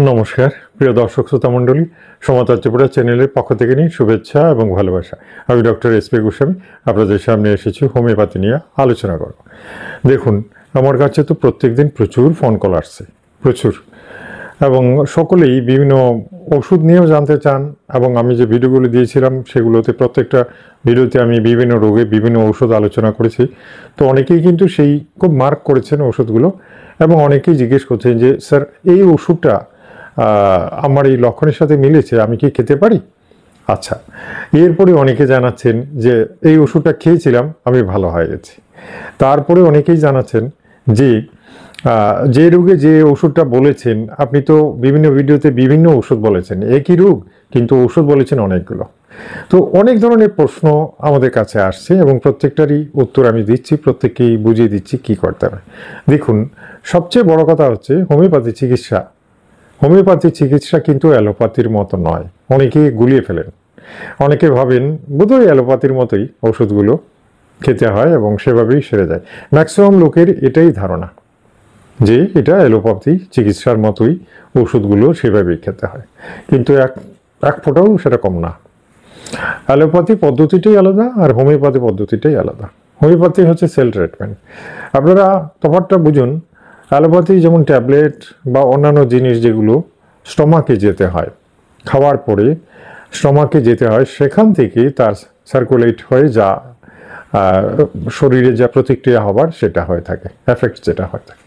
নমস্কার প্রিয় দর্শক শ্রোতা মণ্ডলী, সমাচার ত্রিপুরা চ্যানেলের পক্ষ থেকে নিয়ে শুভেচ্ছা এবং ভালোবাসা। আমি ডক্টর এসপি গোস্বামী আপনাদের সামনে এসেছি হোমিওপ্যাথি নিয়ে আলোচনা করব। দেখুন, আমার কাছে তো প্রত্যেক দিন প্রচুর ফোন কল আসছে, প্রচুর, এবং সকলেই বিভিন্ন ওষুধ নিয়েও জানতে চান। এবং আমি যে ভিডিওগুলো দিয়েছিলাম সেগুলোতে প্রত্যেকটা ভিডিওতে আমি বিভিন্ন রোগে বিভিন্ন ওষুধ আলোচনা করেছি। তো অনেকেই কিন্তু সেই খুব মার্ক করেছেন ওষুধগুলো, এবং অনেকেই জিজ্ঞেস করছেন যে স্যার এই ওষুধটা আমার এই লক্ষণের সাথে মিলেছে, আমি কি খেতে পারি? আচ্ছা, এরপরে অনেকে জানাচ্ছেন যে এই ওষুধটা খেয়েছিলাম, আমি ভালো হয়ে গেছি। তারপরে অনেকেই জানাচ্ছেন যে যে রোগে যে ওষুধটা বলেছেন, আপনি তো বিভিন্ন ভিডিওতে বিভিন্ন ওষুধ বলেছেন, একই রোগ কিন্তু ওষুধ বলেছেন অনেকগুলো। তো অনেক ধরনের প্রশ্ন আমাদের কাছে আসছে এবং প্রত্যেকটারই উত্তর আমি দিচ্ছি, প্রত্যেককেই বুঝিয়ে দিচ্ছি কি করতে হবে। দেখুন, সবচেয়ে বড় কথা হচ্ছে হোমিওপ্যাথি চিকিৎসা কিন্তু অ্যালোপ্যাথির মতো নয়। অনেকে গুলিয়ে ফেলেন, অনেকে ভাবেন বোধহয় অ্যালোপ্যাথির মতোই ওষুধগুলো খেতে হয় এবং সেভাবেই সেরে যায়। ম্যাক্সিমাম লোকের এটাই ধারণা যে এটা অ্যালোপ্যাথি চিকিৎসার মতোই ওষুধগুলো সেভাবেই খেতে হয়, কিন্তু এক ফোঁটাও সেরকম না। অ্যালোপ্যাথি পদ্ধতিটাই আলাদা আর হোমিওপ্যাথি পদ্ধতিটাই আলাদা। হোমিওপ্যাথি হচ্ছে সেল ট্রিটমেন্ট। আপনারা তফাৎটা বুঝুন। অ্যালোপ্যাথি যেমন ট্যাবলেট বা অন্যান্য জিনিস যেগুলো স্টমাকে যেতে হয়, খাওয়ার পরে স্টমাকে যেতে হয়, সেখান থেকে তার সার্কুলেট হয়ে যা শরীরে যা প্রতিক্রিয়া হবার সেটা হয়ে থাকে, এফেক্ট যেটা হয়ে থাকে।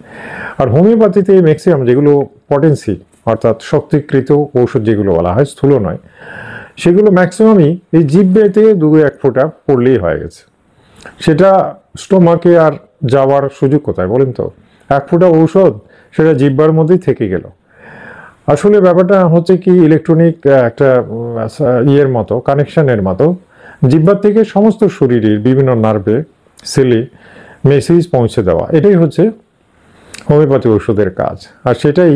আর হোমিওপ্যাথিতে ম্যাক্সিমাম যেগুলো পটেন্সি অর্থাৎ শক্তিকৃত ঔষধ যেগুলো বলা হয়, স্থূল নয়, সেগুলো ম্যাক্সিমামই এই জিহ্বাতে দু এক ফোঁটা পড়লেই হয়ে গেছে। সেটা স্টোমাকে আর যাওয়ার সুযোগ কোথায় বলেন তো? এক ফোঁটা ঔষধ সেটা জিহ্বার মধ্যেই থেকে গেল। আসলে ব্যাপারটা হচ্ছে কি, ইলেকট্রনিক একটা ইয়ের মতো, কানেকশনের মতো, জিহ্বার থেকে সমস্ত শরীরের বিভিন্ন নার্ভে, সেলে মেসেজ পৌঁছে দেওয়া। এটাই হচ্ছে হোমিওপ্যাথি ওষুধের কাজ। আর সেটাই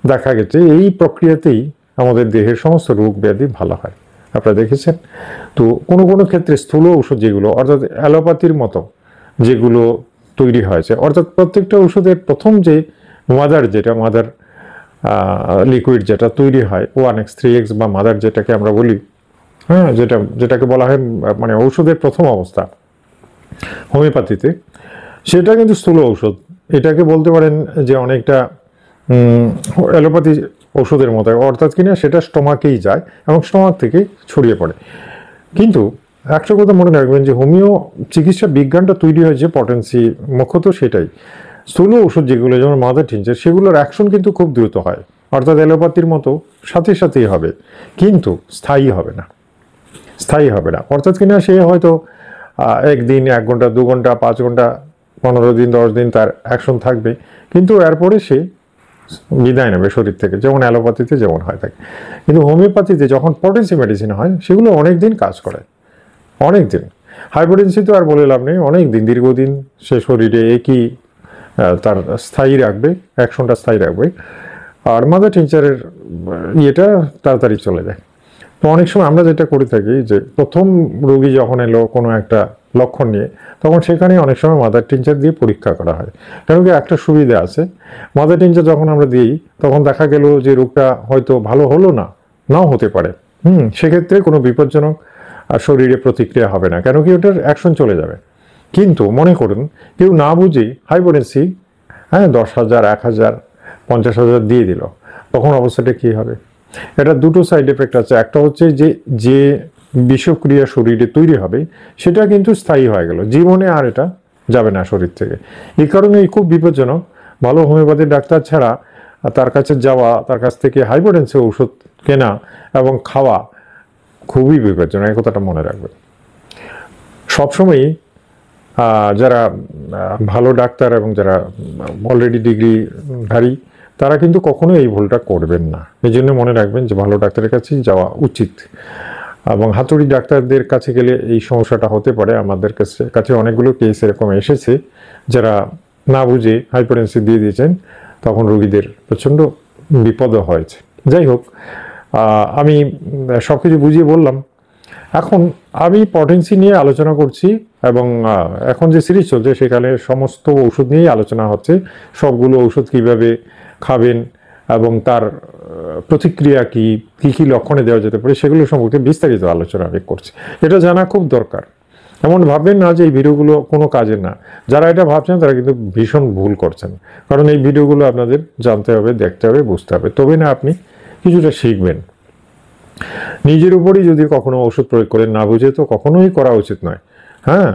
দেখা গেছে এই প্রক্রিয়াতেই আমাদের দেহের সমস্ত রোগ ব্যাধি ভালো হয়। আপনারা দেখেছেন তো। কোনো কোনো ক্ষেত্রে স্থূল ওষুধ যেগুলো অর্থাৎ অ্যালোপ্যাথির মতো যেগুলো তৈরি হয়েছে, অর্থাৎ প্রত্যেকটা ওষুধের প্রথম যে মাদার লিকুইড যেটা তৈরি হয়, 1x3x বা মাদার যেটাকে আমরা বলি, হ্যাঁ, যেটাকে বলা হয় মানে ঔষধের প্রথম অবস্থা হোমিওপ্যাথিতে, সেটা কিন্তু স্থূল ঔষধ। এটাকে বলতে পারেন যে অনেকটা অ্যালোপ্যাথি ওষুধের মতো, অর্থাৎ কিনা সেটা স্টোমাকেই যায় এবং স্টোমাক থেকে ছড়িয়ে পড়ে। কিন্তু একটা কথা মনে রাখবেন যে হোমিও চিকিৎসা বিজ্ঞানটা তৈরি হয়েছে পটেন্সি মুখ্যত সেটাই। স্থূল ওষুধ যেগুলো যেমন মাদার টিনচার, সেগুলোর অ্যাকশন কিন্তু খুব দ্রুত হয়, অর্থাৎ অ্যালোপ্যাথির মতো সাথে সাথেই হবে, কিন্তু স্থায়ী হবে না। অর্থাৎ কিনা সে হয়তো একদিন, 1 ঘন্টা, 2 ঘন্টা, 5 ঘন্টা, 15 দিন, 10 দিন তার অ্যাকশন থাকবে, কিন্তু এরপরে সে বিদায় নেবে শরীর থেকে, যেমন অ্যালোপ্যাথিতে যেমন হয় থাকে। কিন্তু হোমিওপ্যাথিতে যখন পটেন্সি মেডিসিন হয়, সেগুলো অনেক দিন কাজ করে, অনেক দিন। হাইপোটেন্সি তো আর বলে লাভ নেই, অনেক দিন, দীর্ঘদিন সে শরীরে একই তার স্থায়ী রাখবে, অ্যাকশনটা স্থায়ী রাখবে। আর মাদার টিনচারের ইয়েটা তাড়াতাড়ি চলে যায়। তো অনেক সময় আমরা যেটা করে থাকি যে প্রথম রোগী যখন এলো কোনো একটা লক্ষণ নিয়ে, তখন সেখানে অনেক সময় মাদার টিনচার দিয়ে পরীক্ষা করা হয়। কারণ কি একটা সুবিধা আছে, মাদার টিনচার যখন আমরা দিই তখন দেখা গেল যে রোগটা হয়তো ভালো হলো না, নাও হতে পারে। সেক্ষেত্রে কোনো বিপজ্জনক শরীরে প্রতিক্রিয়া হবে না, কেন কি ওটার অ্যাকশন চলে যাবে। কিন্তু মনে করুন কেউ না বুঝে হাইপোটেন্সি, হ্যাঁ, 10,000, 1,000, 50,000 দিয়ে দিল, তখন অবস্থাটা কি হবে? এটা দুটো সাইড এফেক্ট আছে। একটা হচ্ছে যে বিষক্রিয়া শরীরে তৈরি হবে সেটা কিন্তু স্থায়ী হয়ে গেল, জীবনে আর এটা যাবে না শরীর থেকে। এই কারণেই খুব বিপজ্জনক। ভালো হোমিওপ্যাথি ডাক্তার ছাড়া তার কাছে যাওয়া, তার কাছ থেকে হাইপোটেন্সি ওষুধ কেনা এবং খাওয়া খুবই বিপজ্জনক, এই কথাটা মনে রাখবেন সবসময়ই। যারা ভালো ডাক্তার এবং যারা অলরেডি ডিগ্রিধারী, তারা কিন্তু কখনো এই ভুলটা করবেন না। এই জন্য মনে রাখবেন যে ভালো ডাক্তারের কাছেই যাওয়া উচিত। এবং হাতুড়ি ডাক্তারদের কাছে গেলে এই সমস্যাটা হতে পারে। আমাদের কাছে অনেকগুলো কেস এরকম এসেছে, যারা না বুঝে হাইপোটেন্সি দিয়ে দিয়েছেন, তখন রোগীদের প্রচণ্ড বিপদও হয়েছে। যাই হোক, আমি সব কিছু বুঝিয়ে বললাম। এখন আমি পটেন্সি নিয়ে আলোচনা করছি, এবং এখন যে সিরিজ চলছে সেখানে সমস্ত ওষুধ নিয়েই আলোচনা হচ্ছে। সবগুলো ওষুধ কিভাবে খাবেন, এবং তার প্রতিক্রিয়া কি কি লক্ষণে দেওয়া যেতে পারে সেগুলো সম্পর্কে বিস্তারিত আলোচনা আমি করছি। এটা জানা খুব দরকার। এমন ভাববেন না যে এই ভিডিওগুলো কোনো কাজের না। যারা এটা ভাবছেন তারা কিন্তু ভীষণ ভুল করছেন, কারণ এই ভিডিওগুলো আপনাদের জানতে হবে, দেখতে হবে, বুঝতে হবে, তবে না আপনি কিছুটা শিখবেন। নিজের উপরই যদি কখনো ওষুধ প্রয়োগ করেন না বুঝে, তো কখনোই করা উচিত নয়। হ্যাঁ,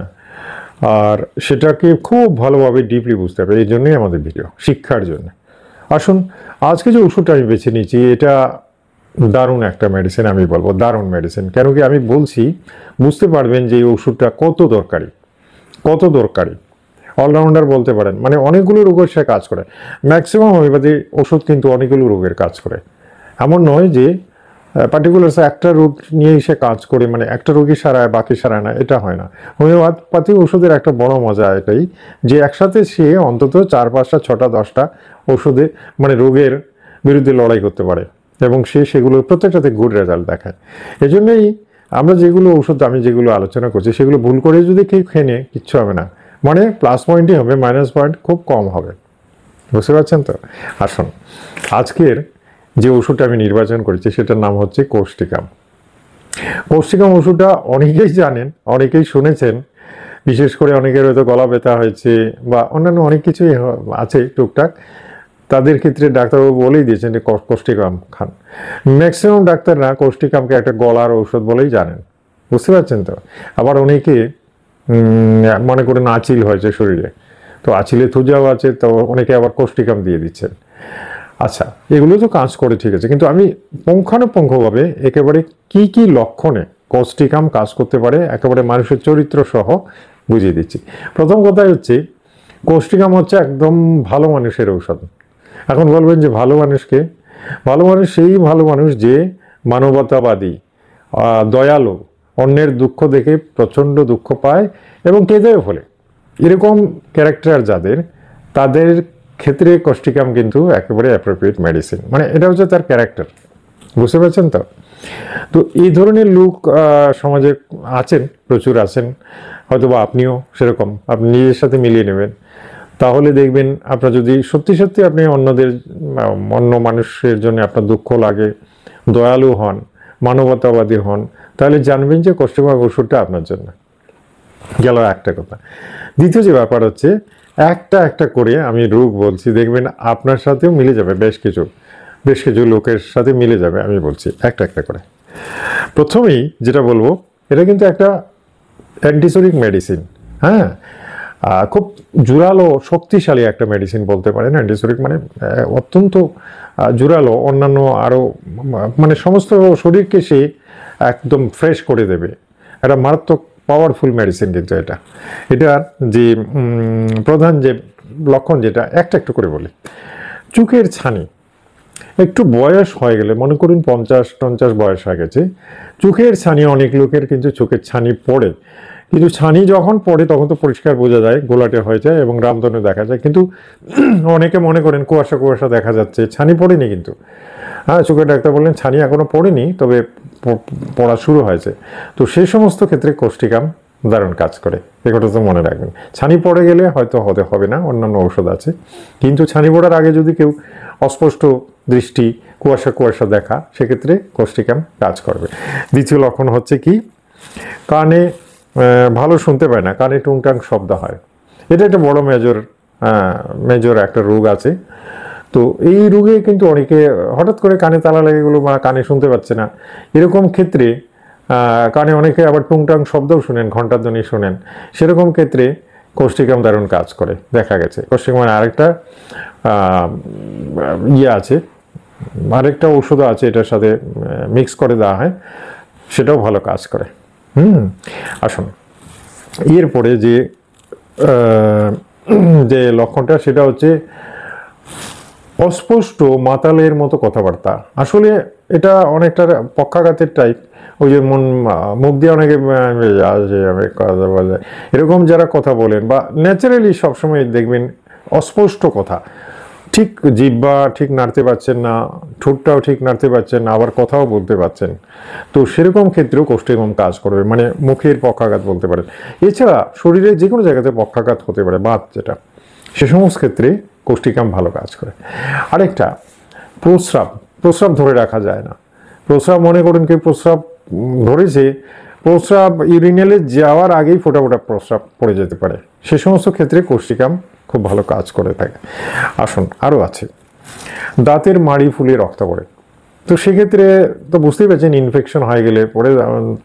আর সেটাকে খুব ভালোভাবে ডিপলি বুঝতে হবে, এই জন্যই আমাদের ভিডিও, শিক্ষার জন্য। আসুন, আজকে যে ওষুধটা আমি বেছে নিয়েছি এটা দারুণ একটা মেডিসিন, আমি বলবো দারুণ মেডিসিন। কেন কি আমি বলছি, বুঝতে পারবেন যে এই ওষুধটা কত দরকারি, কত দরকারি। অলরাউন্ডার বলতে পারেন, মানে অনেকগুলো রোগের সে কাজ করে। ম্যাক্সিমাম হোমিওপ্যাথি ওষুধ কিন্তু অনেকগুলো রোগের কাজ করে। এমন নয় যে পার্টিকুলার একটা রোগ নিয়েই সে কাজ করে, মানে একটা রোগী সারায় বাকি সারায় না, এটা হয় না। হোমিওপ্যাথি ওষুধের একটা বড় মজা এটাই যে একসাথে সে অন্তত 4, 5টা, 6টা, 10টা ওষুধে মানে রোগের বিরুদ্ধে লড়াই করতে পারে, এবং সে সেগুলো প্রত্যেকটাতে গুড রেজাল্ট দেখায়। এজন্যই আমরা যেগুলো ওষুধ, আমি যেগুলো আলোচনা করছি, সেগুলো ভুল করে যদি কেউ খেয়ে নেয় কিচ্ছু হবে না, মানে প্লাস পয়েন্টই হবে, মাইনাস পয়েন্ট খুব কম হবে। বুঝতে পারছেন তো? আসুন, আজকের যে ওষুধটা আমি নির্বাচন করেছি সেটার নাম হচ্ছে কোষ্টিকাম। কোষ্টিকাম ওষুধটা অনেকেই জানেন, অনেকেই শুনেছেন, বিশেষ করে অনেকের হয়তো গলা ব্যথা হয়েছে বা অন্যান্য অনেক কিছুই আছে টুকটাক, তাদের ক্ষেত্রে ডাক্তারবাবু বলেই দিয়েছেন যে কোষ্টিকাম খান। ম্যাক্সিমাম ডাক্তাররা কোষ্টিকামকে একটা গলার ঔষধ বলেই জানেন। বুঝতে পারছেন তো? আবার অনেকে মনে করেন আঁচিল হয়েছে শরীরে, তো আঁচিলে থুজাও আছে, তো অনেকে আবার কোষ্টিকাম দিয়ে দিচ্ছেন। আচ্ছা, এগুলো তো কাজ করে ঠিক আছে, কিন্তু আমি পুঙ্খানুপুঙ্খভাবে একেবারে কি কি লক্ষণে কোষ্টিকাম কাজ করতে পারে একেবারে মানুষের চরিত্র সহ বুঝিয়ে দিচ্ছি। প্রথম কথাই হচ্ছে, কোষ্টিকাম হচ্ছে একদম ভালো মানুষের ঔষধ। এখন বলবেন যে ভালো মানুষকে, ভালো মানুষ সেই ভালো মানুষ যে মানবতাবাদী, দয়ালু, অন্যের দুঃখ দেখে প্রচণ্ড দুঃখ পায় এবং কেঁদেও ফেলে, এরকম ক্যারেক্টার যাদের, তাদের ক্ষেত্রে কোষ্টিকাম কিন্তু একেবারে অ্যাপ্রোপ্রিয়েট মেডিসিন, মানে এটা হচ্ছে তার ক্যারেক্টার। বুঝতে পারছেন তো? তো এই ধরনের লোক সমাজে আছেন, প্রচুর আছেন, হয়তো বা আপনিও সেরকম, আপনি নিজের সাথে মিলিয়ে নেবেন। তাহলে দেখবেন আপনার যদি সত্যি সত্যি আপনি অন্য মানুষের জন্য আপনার দুঃখ লাগে, দয়ালু হন, মানবতাবাদী হন, তাহলে জানবেন যে কোষ্টিকাম ওষুধটা আপনার জন্য। গেল একটা কথা। দ্বিতীয় যে ব্যাপার হচ্ছে, একটা একটা করে আমি রোগ বলছি, দেখবেন আপনার সাথেও মিলে যাবে, বেশ কিছু লোকের সাথে মিলে যাবে। আমি বলছি একটা একটা করে। প্রথমেই যেটা বলবো, এটা কিন্তু একটা অ্যান্টিসোরিক মেডিসিন। হ্যাঁ, খুব জোরালো, শক্তিশালী একটা মেডিসিন বলতে পারেন। অ্যান্টিসোরিক মানে অত্যন্ত জোরালো, অন্যান্য আরও মানে সমস্ত শরীরকে সে একদম ফ্রেশ করে দেবে। একটা মারাত্মক পাওয়ারফুল মেডিসিন কিন্তু এটার যে প্রধান যে লক্ষণ, যেটা একটা একটু করে বলি। চোখের ছানি, একটু বয়স হয়ে গেলে, মনে করুন 50-50 বয়স হয়ে গেছে, চোখের ছানি, অনেক লোকের কিন্তু চোখের ছানি পড়ে, কিন্তু ছানি যখন পড়ে তখন তো পরিষ্কার বোঝা যায়, গোলাটে হয়ে যায় এবং রামধনু দেখা যায়, কিন্তু অনেকে মনে করেন কুয়াশা কুয়াশা দেখা যাচ্ছে, ছানি পড়েনি কিন্তু। হ্যাঁ, চোখের ডাক্তার বললেন ছানি এখনো পড়েনি, তবে পড়া শুরু হয়েছে। তো সেই সমস্ত ক্ষেত্রে কোষ্টিকাম দারুণ কাজ করে, এগুলো তো মনে রাখবেন। ছানি পড়ে গেলে হয়তো হবে না, অন্যান্য ঔষধ আছে, কিন্তু ছানি পড়ার আগে যদি কেউ অস্পষ্ট দৃষ্টি, কুয়াশা কুয়াশা দেখা, সেক্ষেত্রে কোষ্টিকাম কাজ করবে। দ্বিতীয় লক্ষণ হচ্ছে কি, কানে ভালো শুনতে পায় না, কানে টুংটাং শব্দ হয়। এটা একটা বড় মেজর একটা রোগ আছে। তো এই রোগে কিন্তু অনেকে হঠাৎ করে কানে তালা লেগে গেলো বা কানে শুনতে পাচ্ছে না, এরকম ক্ষেত্রে কানে অনেকে আবার টুংটাং শব্দও শুনেন, ঘণ্টার ধ্বনি শোনেন, সেরকম ক্ষেত্রে কোষ্টিকাম দারুণ কাজ করে, দেখা গেছে। কোষ্টিকামের আরেকটা আছে, আরেকটা ওষুধ আছে, এটার সাথে মিক্স করে দেওয়া হয়, সেটাও ভালো কাজ করে। আসুন, এরপরে যে লক্ষণটা, সেটা হচ্ছে অস্পষ্ট মাতালের মতো কথাবার্তা। আসলে এটা অনেকটা পক্ষাঘাতের টাইপ, ওই যে মুখ দিয়ে অনেকে কথা বলে, এরকম যারা কথা বলেন বা ন্যাচারালি সবসময় দেখবেন অস্পষ্ট কথা, ঠিক জিহ্বা ঠিক নাড়তে পারছেন না, ঠোঁটটাও ঠিক নাড়তে পারছেন না, আবার কথাও বলতে পারছেন, তো সেরকম ক্ষেত্রেও কোষ্টিকাম কাজ করবে, মানে মুখের পক্ষাঘাত বলতে পারেন। এছাড়া শরীরের যে কোনো জায়গাতে পক্ষাঘাত হতে পারে, বাত যেটা, সে সমস্ত ক্ষেত্রে কোষ্টিকাম ভালো কাজ করে। আরেকটা, প্রস্রাব প্রস্রাব ধরে রাখা যায় না। প্রস্রাব মনে করুন কি প্রস্রাব ধরেছে, প্রস্রাব ইউরিনালে যাওয়ার আগেই ফোঁটা ফোঁটা প্রস্রাব পড়ে যেতে পারে, সে সমস্ত ক্ষেত্রে কোষ্ঠিকাম খুব ভালো কাজ করে থাকে। আসুন, আরও আছে, দাঁতের মাড়ি ফুলে রক্ত পড়ে, তো সেক্ষেত্রে তো বুঝতেই পারছেন ইনফেকশন হয়ে গেলে পরে,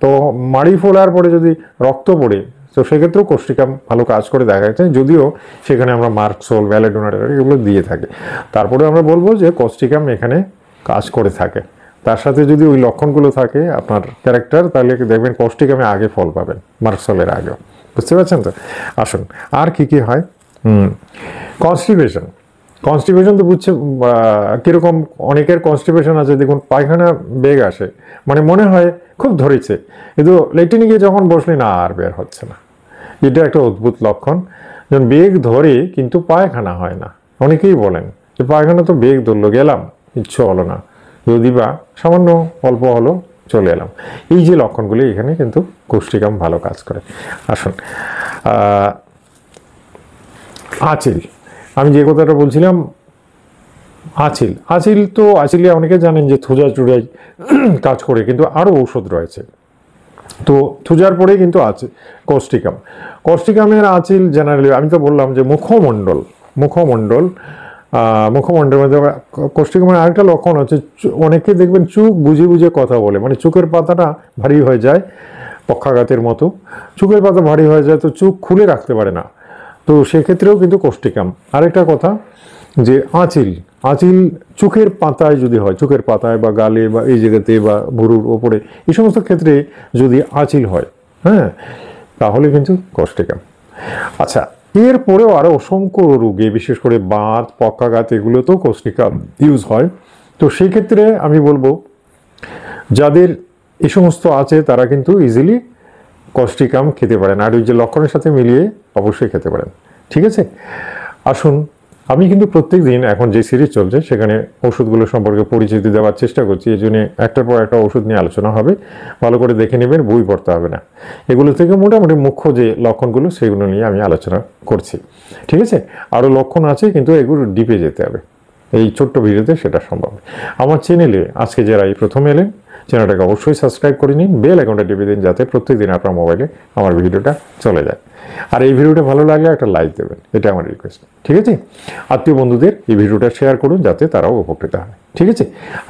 তো মাড়ি ফোলার পরে যদি রক্ত পড়ে, তো সেক্ষেত্রেও কোষ্ঠিকাম ভালো কাজ করে দেখা যাচ্ছে, যদিও সেখানে আমরা মার্কসোল, ভ্যালেডোনার এগুলো দিয়ে থাকি। তারপরে আমরা বলবো যে কোষ্ঠিকাম এখানে কাজ করে থাকে। তার সাথে যদি ওই লক্ষণগুলো থাকে আপনার ক্যারেক্টার, তাহলে দেখবেন কোষ্ঠিকামে আগে ফল পাবেন মার্কসোলের আগেও। বুঝতে পারছেন তো? আসুন, আর কি কি হয়? কনস্টিপেশন। কনস্টিপেশন তো বুঝছে কীরকম, অনেকের কনস্টিপেশন আছে, দেখুন পায়খানা বেগ আসে, মানে মনে হয় খুব ধরেছে, কিন্তু লেট্রিনে গিয়ে যখন বসলে না আর বের হচ্ছে না। এটা একটা অদ্ভুত লক্ষণ, যখন বেগ ধরে কিন্তু পায়খানা হয় না। অনেকেই বলেন যে পায়খানা তো বেগ ধরলো, গেলাম, ইচ্ছে হলো না, যদি বা সামান্য অল্প হলো, চলে এলাম। এই যে লক্ষণগুলি, এখানে কিন্তু কোষ্ঠিকাম ভালো কাজ করে। আসুন, আঁচিল, আমি যে কথাটা বলছিলাম, আঁচিল, আঁচিল তো আঁচিলে অনেকে জানেন যে থুজা চুড়াই কাজ করে, কিন্তু আরও ঔষধ রয়েছে। তো থুজার পরে কিন্তু আছে কোষ্ঠিকাম। কোষ্ঠিকামের আঁচিল জেনারেলি আমি তো বললাম যে মুখমণ্ডল, মুখমণ্ডলের মধ্যে কোষ্ঠিকামের আরেকটা লক্ষণ হচ্ছে, অনেকে দেখবেন চোখ বুঝে বুঝে কথা বলে, মানে চোখের পাতাটা ভারী হয়ে যায়, পক্ষাঘাতের মতো চোখের পাতা ভারী হয়ে যায়, তো চোখ খুলে রাখতে পারে না, তো সেক্ষেত্রেও কিন্তু কোষ্ঠিকাম। আরেকটা কথা যে আঁচিল, আঁচিল চোখের পাতায় যদি হয়, চোখের পাতায় বা গালে বা এই জায়গাতে বা ভুরুর ওপরে, এই সমস্ত ক্ষেত্রে যদি আঁচিল হয়, হ্যাঁ, তাহলে কিন্তু কোষ্ঠিকাম। আচ্ছা, এরপরেও আরও অসংখ্য রোগে, বিশেষ করে বাত, পক্ষাঘাত, এগুলোতেও কোষ্ঠিকাম ইউজ হয়। তো সেই ক্ষেত্রে আমি বলবো যাদের এই সমস্ত আছে তারা কিন্তু ইজিলি কোষ্ঠিকাম খেতে পারেন, আর ওই যে লক্ষণের সাথে মিলিয়ে অবশ্যই খেতে পারেন। ঠিক আছে? আসুন, আমি কিন্তু প্রত্যেক দিন এখন যে সিরিজ চলছে সেখানে ওষুধগুলো সম্পর্কে পরিচিতি দেওয়ার চেষ্টা করছি, এই জন্য একটার পর একটা ওষুধ নিয়ে আলোচনা হবে, ভালো করে দেখে নেবেন, বই পড়তে হবে না। এগুলো থেকে মোটামুটি মুখ্য যে লক্ষণগুলো সেগুলো নিয়ে আমি আলোচনা করছি। ঠিক আছে? আরও লক্ষণ আছে, কিন্তু এগুলো ডিপে যেতে হবে, এই ছোট্ট ভিডিওতে সেটা সম্ভব। আমার চ্যানেলে আজকে যারা এই প্রথম এলেন, চ্যানেলটাকে অবশ্যই সাবস্ক্রাইব করে নিন, বেল আইকনটা টিপে দিন, যাতে প্রত্যেকদিন আপনার মোবাইলে আমার ভিডিওটা চলে যায়। আর এই ভিডিওটা ভালো লাগলে একটা লাইক দেবেন, এটা আমার রিকোয়েস্ট। ঠিক আছে? আত্মীয় বন্ধুদের এই ভিডিওটা শেয়ার করুন, যাতে তারাও উপকৃত হয়। ঠিক আছে?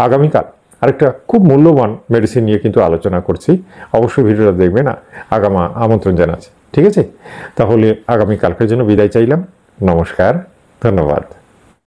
আগামীকাল আরেকটা খুব মূল্যবান মেডিসিন নিয়ে কিন্তু আলোচনা করছি, অবশ্যই ভিডিওটা দেখবেন, আমন্ত্রণ জানাচ্ছি। ঠিক আছে? তাহলে আগামীকালকের জন্য বিদায় চাইলাম। নমস্কার, ধন্যবাদ।